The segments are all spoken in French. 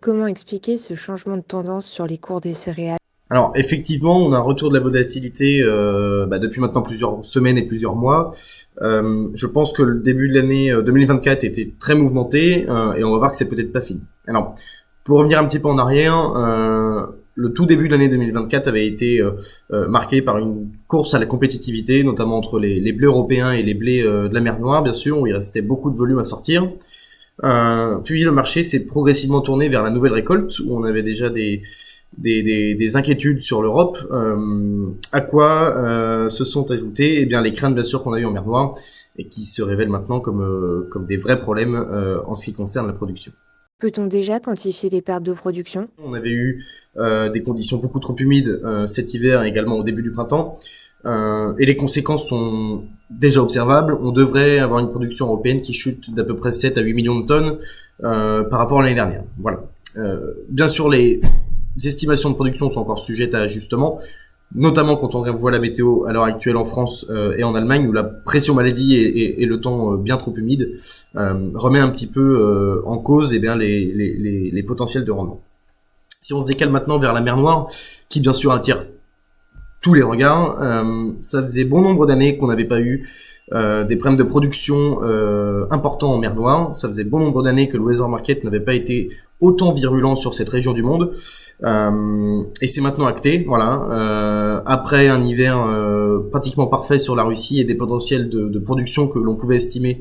Comment expliquer ce changement de tendance sur les cours des céréales? Alors effectivement, on a un retour de la volatilité depuis maintenant plusieurs semaines et plusieurs mois. Je pense que le début de l'année 2024 était très mouvementé et on va voir que c'est peut-être pas fini. Alors, pour revenir un petit peu en arrière, le tout début de l'année 2024 avait été marqué par une course à la compétitivité, notamment entre les blés européens et les blés de la mer Noire, bien sûr, où il restait beaucoup de volume à sortir. Puis le marché s'est progressivement tourné vers la nouvelle récolte, où on avait déjà des inquiétudes sur l'Europe, à quoi se sont ajoutées les craintes bien sûr qu'on a eues en mer Noire et qui se révèlent maintenant comme des vrais problèmes en ce qui concerne la production. Peut-on déjà quantifier les pertes de production? On avait eu des conditions beaucoup trop humides cet hiver et également au début du printemps, et les conséquences sont déjà observables. On devrait avoir une production européenne qui chute d'à peu près 7 à 8 millions de tonnes par rapport à l'année dernière. Voilà. Bien sûr, les estimations de production sont encore sujettes à ajustement, notamment quand on voit la météo à l'heure actuelle en France et en Allemagne, où la pression maladie et le temps bien trop humide remet un petit peu en cause les potentiels de rendement. Si on se décale maintenant vers la mer Noire, qui bien sûr attire tous les regards, ça faisait bon nombre d'années qu'on n'avait pas eu des problèmes de production importants en mer Noire. Ça faisait bon nombre d'années que le weather market n'avait pas été autant virulent sur cette région du monde. Et c'est maintenant acté, voilà. Après un hiver pratiquement parfait sur la Russie et des potentiels de production que l'on pouvait estimer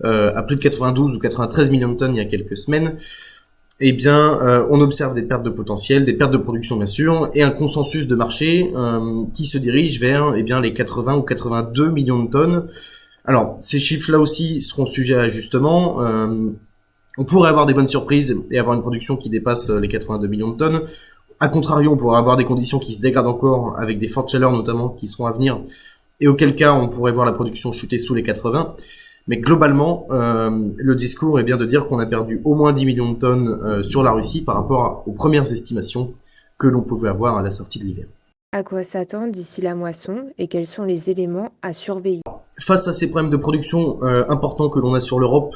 à plus de 92 ou 93 millions de tonnes il y a quelques semaines, on observe des pertes de potentiel, des pertes de production bien sûr, et un consensus de marché qui se dirige vers les 80 ou 82 millions de tonnes. Alors, ces chiffres-là aussi seront sujets à ajustement. On pourrait avoir des bonnes surprises et avoir une production qui dépasse les 82 millions de tonnes. A contrario, on pourrait avoir des conditions qui se dégradent encore, avec des fortes chaleurs notamment qui seront à venir, et auquel cas on pourrait voir la production chuter sous les 80. Mais globalement, le discours est bien de dire qu'on a perdu au moins 10 millions de tonnes sur la Russie par rapport aux premières estimations que l'on pouvait avoir à la sortie de l'hiver. À quoi s'attendre d'ici la moisson et quels sont les éléments à surveiller? Face à ces problèmes de production importants que l'on a sur l'Europe,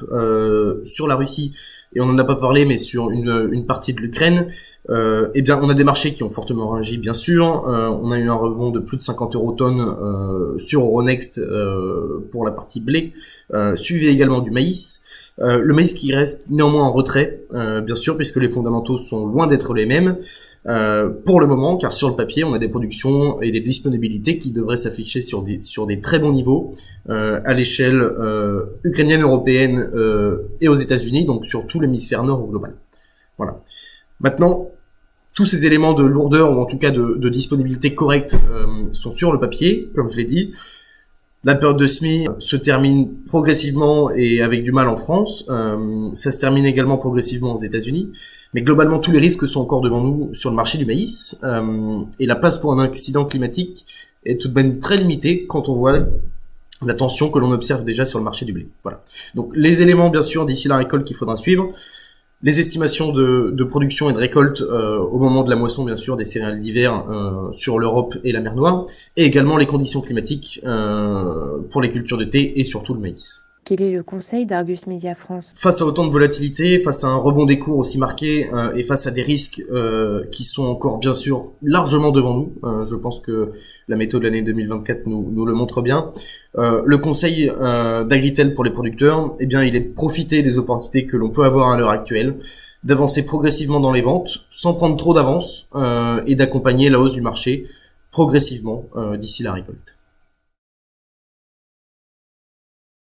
sur la Russie, et on n'en a pas parlé, mais sur une partie de l'Ukraine, on a des marchés qui ont fortement réagi, bien sûr. On a eu un rebond de plus de 50 € tonne sur Euronext pour la partie blé, suivi également du maïs. Le maïs qui reste néanmoins en retrait, bien sûr, puisque les fondamentaux sont loin d'être les mêmes pour le moment, car sur le papier, on a des productions et des disponibilités qui devraient s'afficher sur des très bons niveaux à l'échelle ukrainienne, européenne et aux États-Unis, donc sur tout l'hémisphère nord au global. Voilà. Maintenant, tous ces éléments de lourdeur ou en tout cas de disponibilité correcte sont sur le papier, comme je l'ai dit. La période de semis se termine progressivement et avec du mal en France. Ça se termine également progressivement aux États-Unis. Mais globalement, tous les risques sont encore devant nous sur le marché du maïs. Et la place pour un accident climatique est tout de même très limitée quand on voit la tension que l'on observe déjà sur le marché du blé. Voilà. Donc les éléments, bien sûr, d'ici la récolte qu'il faudra suivre. Les estimations de production et de récolte au moment de la moisson, bien sûr, des céréales d'hiver sur l'Europe et la mer Noire, et également les conditions climatiques pour les cultures de thé et surtout le maïs. Quel est le conseil d'Argus Media France? Face à autant de volatilité, face à un rebond des cours aussi marqué et face à des risques qui sont encore bien sûr largement devant nous, je pense que la méthode de l'année 2024 nous le montre bien. Le conseil d'Agritel pour les producteurs, il est de profiter des opportunités que l'on peut avoir à l'heure actuelle, d'avancer progressivement dans les ventes, sans prendre trop d'avance, et d'accompagner la hausse du marché progressivement d'ici la récolte.